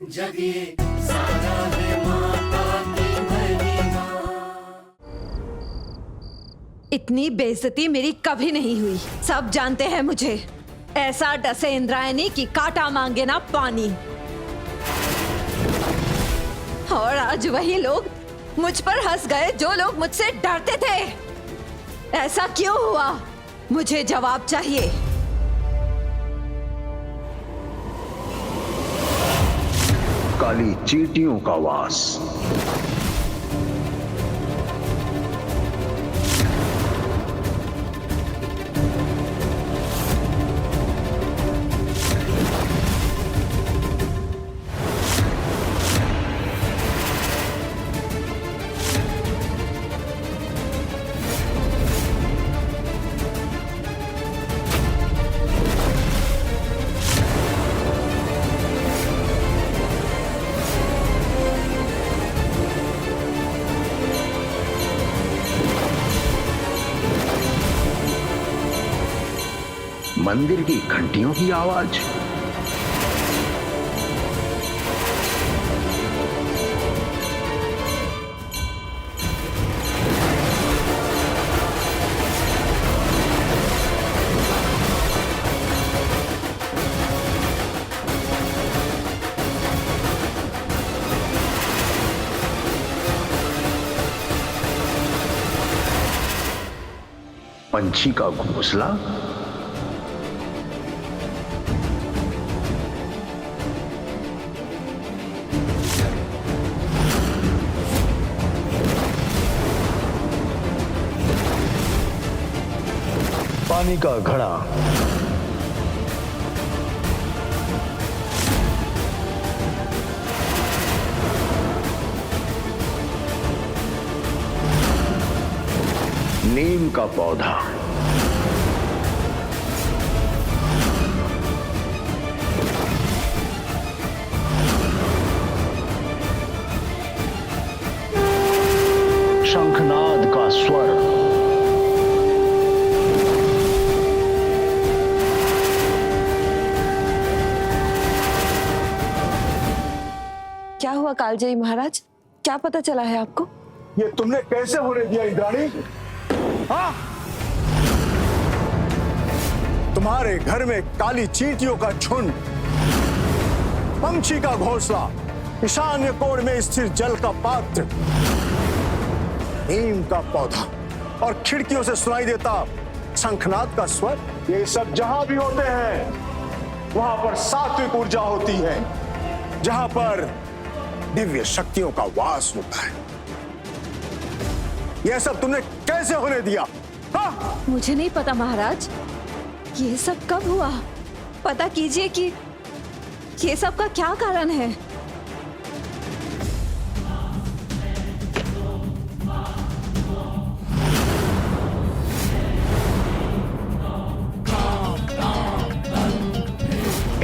जगिए सारा है माता की महिमा। इतनी बेइज्जती मेरी कभी नहीं हुई। सब जानते हैं मुझे। ऐसा डसे इंद्रायणी की काटा मांगे ना पानी। और आज वही लोग मुझ पर हंस गए जो लोग मुझसे डरते थे। ऐसा क्यों हुआ? मुझे जवाब चाहिए। काली चींटियों का वास। मंदिर की घंटियों की आवाज। पंछी का घोंसला। पानी का घड़ा। नीम का पौधा। शंखनाद का स्वर। क्या हुआ कालजयी महाराज? क्या पता चला है आपको? ये तुमने कैसे होने दिया इंद्राणी? हाँ? तुम्हारे घर में काली चींटियों का झुंड, पंछी का घोंसला, ईशान्य कोण में स्थिर जल का पात्र, नीम का पौधा और खिड़कियों से सुनाई देता शंखनाद का स्वर। ये सब जहां भी होते हैं वहां पर सात्विक ऊर्जा होती है, जहां पर दिव्य शक्तियों का वास होता है। यह सब तुमने कैसे होने दिया? हाँ? मुझे नहीं पता महाराज। ये सब कब हुआ? पता कीजिए कि ये सब का क्या कारण है।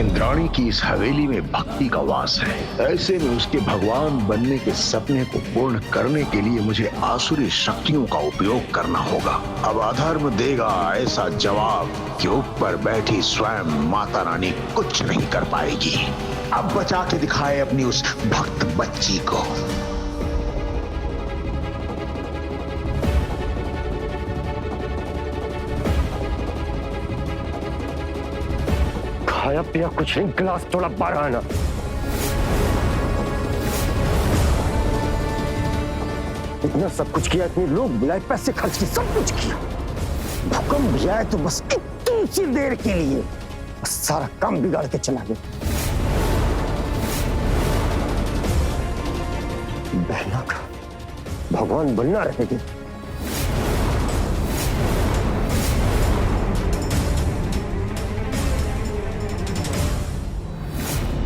इंद्राणी की इस हवेली में भक्ति का वास है। ऐसे में उसके भगवान बनने के सपने को पूर्ण करने के लिए मुझे आसुरी शक्तियों का उपयोग करना होगा। अब अधर्म देगा ऐसा जवाब कि ऊपर बैठी स्वयं माता रानी कुछ नहीं कर पाएगी। अब बचा के दिखाए अपनी उस भक्त बच्ची को। खाया पिया कुछ नहीं, गिलास थोड़ा बाहर आना। इतना सब कुछ किया, इतने लोग बुलाए, पैसे खर्च किए, सब कुछ किया। भूकंप भी आए तो बस इतनी सी देर के लिए बस सारा काम बिगाड़ के चला गया। बहना का भगवान बनना रहेगी।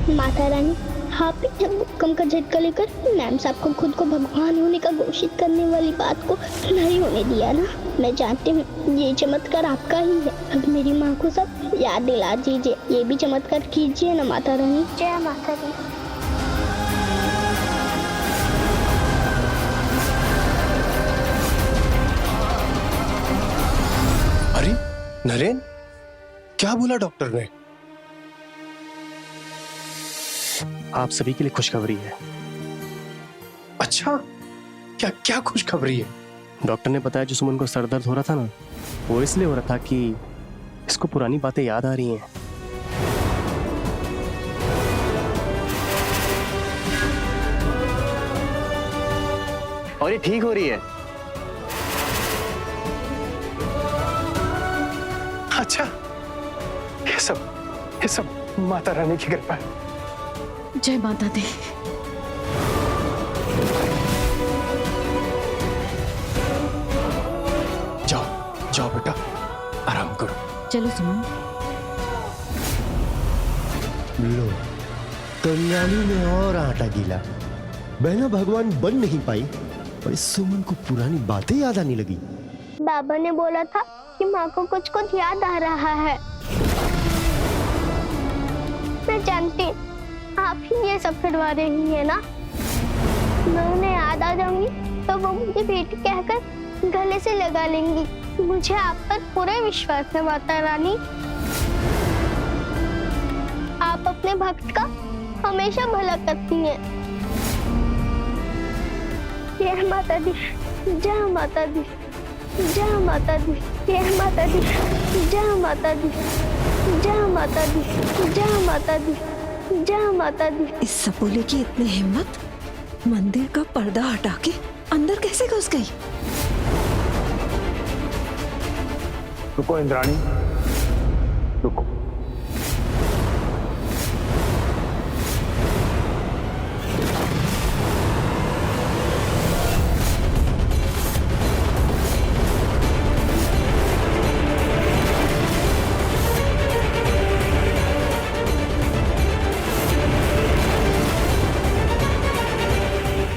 माता रानी, आप भूकंप का झटका लेकर मैम साहब को खुद को भगवान होने का घोषित करने वाली बात को नहीं होने दिया ना। मैं जानती हूँ ये चमत्कार आपका ही है। अब मेरी माँ को सब याद दिला दीजिए। ये भी चमत्कार कीजिए ना माता रानी। जय माता दी। अरे नरेन, क्या बोला डॉक्टर ने? आप सभी के लिए खुशखबरी है। अच्छा, क्या क्या खुशखबरी है? डॉक्टर ने बताया जो सुमन को सर दर्द हो रहा था ना, वो इसलिए हो रहा था कि इसको पुरानी बातें याद आ रही हैं। और ये ठीक हो रही है। अच्छा, ये सब माता रानी की कृपा है। जय माता दी। जाओ बेटा, आराम करो। चलो सुमन। लो, कंगाली ने और आटा गीला। बहना भगवान बन नहीं पाई और इस सुमन को पुरानी बातें याद आने लगी। बाबा ने बोला था कि माँ को कुछ कुछ याद आ रहा है। मैं जानती आप ही ये सब करवा रही है ना। मैं उन्हें याद आ जाऊंगी तो वो मुझे बेटी कहकर गले से लगा लेंगी। मुझे आप पर पूरा विश्वास है माता रानी। आप अपने भक्त का हमेशा भला करती हैं। जय माता दी, जय माता दी, जय माता दी, जय माता दी, जय माता दी, जय माता दी, जय माता दी, जय माता दी। इस सपोले की इतनी हिम्मत, मंदिर का पर्दा हटा के अंदर कैसे घुस गई? रुको इंद्राणी, रुको।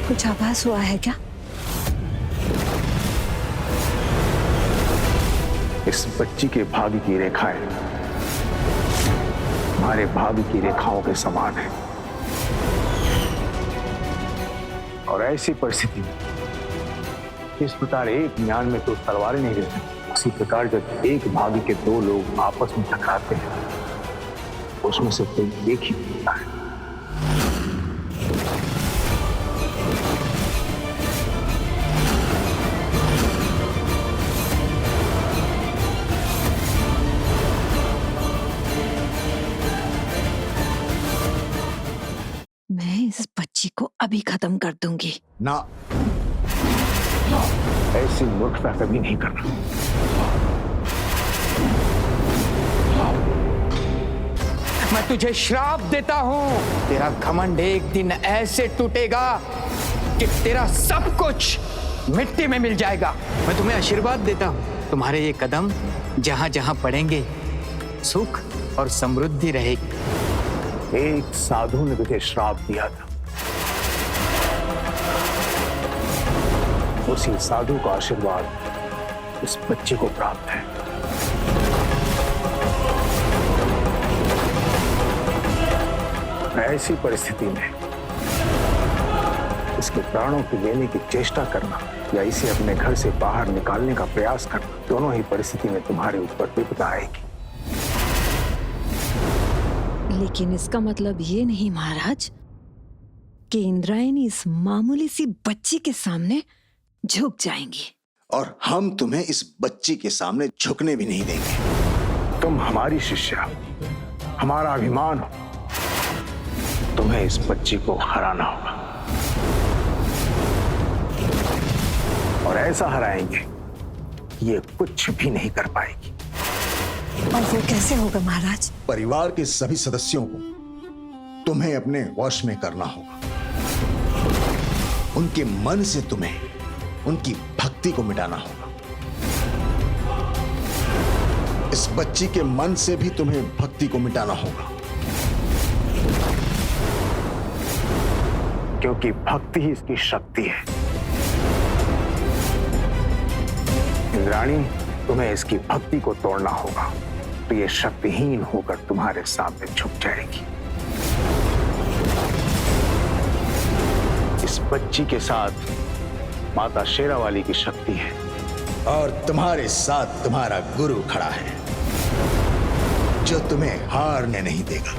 कुछ आभास हुआ है क्या? इस बच्ची के भाग्य की रेखाएं हमारे भाग्य की रेखाओं के समान है। और ऐसी परिस्थिति में इस प्रकार एक म्यान में तो तलवारें नहीं रहती। इसी प्रकार जब एक भाग्य के दो लोग आपस में टकराते हैं, उसमें से कोई एक ही होता है। मैं इस बच्ची को अभी खत्म कर दूंगी। ना, ऐसी मूर्खता कभी नहीं करना। मैं तुझे श्राप देता हूँ, तेरा घमंड एक दिन ऐसे टूटेगा कि तेरा सब कुछ मिट्टी में मिल जाएगा। मैं तुम्हें आशीर्वाद देता हूँ, तुम्हारे ये कदम जहाँ जहाँ पड़ेंगे सुख और समृद्धि रहेगी। एक साधु ने तुझे श्राप दिया था, उसी साधु का आशीर्वाद इस बच्चे को प्राप्त है। ऐसी परिस्थिति में इसके प्राणों को लेने की चेष्टा करना या इसे अपने घर से बाहर निकालने का प्रयास करना, दोनों ही परिस्थिति में तुम्हारे ऊपर विपदा आएगी। लेकिन इसका मतलब ये नहीं महाराज कि इंद्रायणी इस मामूली सी बच्ची के सामने झुक जाएंगी। और हम तुम्हें इस बच्ची के सामने झुकने भी नहीं देंगे। तुम हमारी शिष्या, हमारा अभिमान हो। तुम्हें इस बच्ची को हराना होगा और ऐसा हराएंगे कि ये कुछ भी नहीं कर पाएगी। और वो कैसे होगा महाराज? परिवार के सभी सदस्यों को तुम्हें अपने वश में करना होगा। उनके मन से तुम्हें उनकी भक्ति को मिटाना होगा। इस बच्ची के मन से भी तुम्हें भक्ति को मिटाना होगा, क्योंकि भक्ति ही इसकी शक्ति है। इंद्राणी, तुम्हें इसकी भक्ति को तोड़ना होगा तो ये शक्तिहीन होकर तुम्हारे सामने झुक जाएगी। इस बच्ची के साथ माता शेरावाली की शक्ति है और तुम्हारे साथ तुम्हारा गुरु खड़ा है जो तुम्हें हारने नहीं देगा।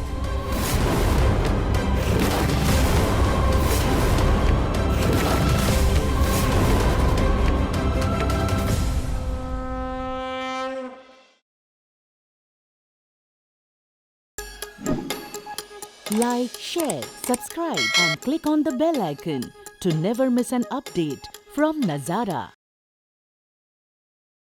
Like, share, subscribe and click on the bell icon to never miss an update from Nazara.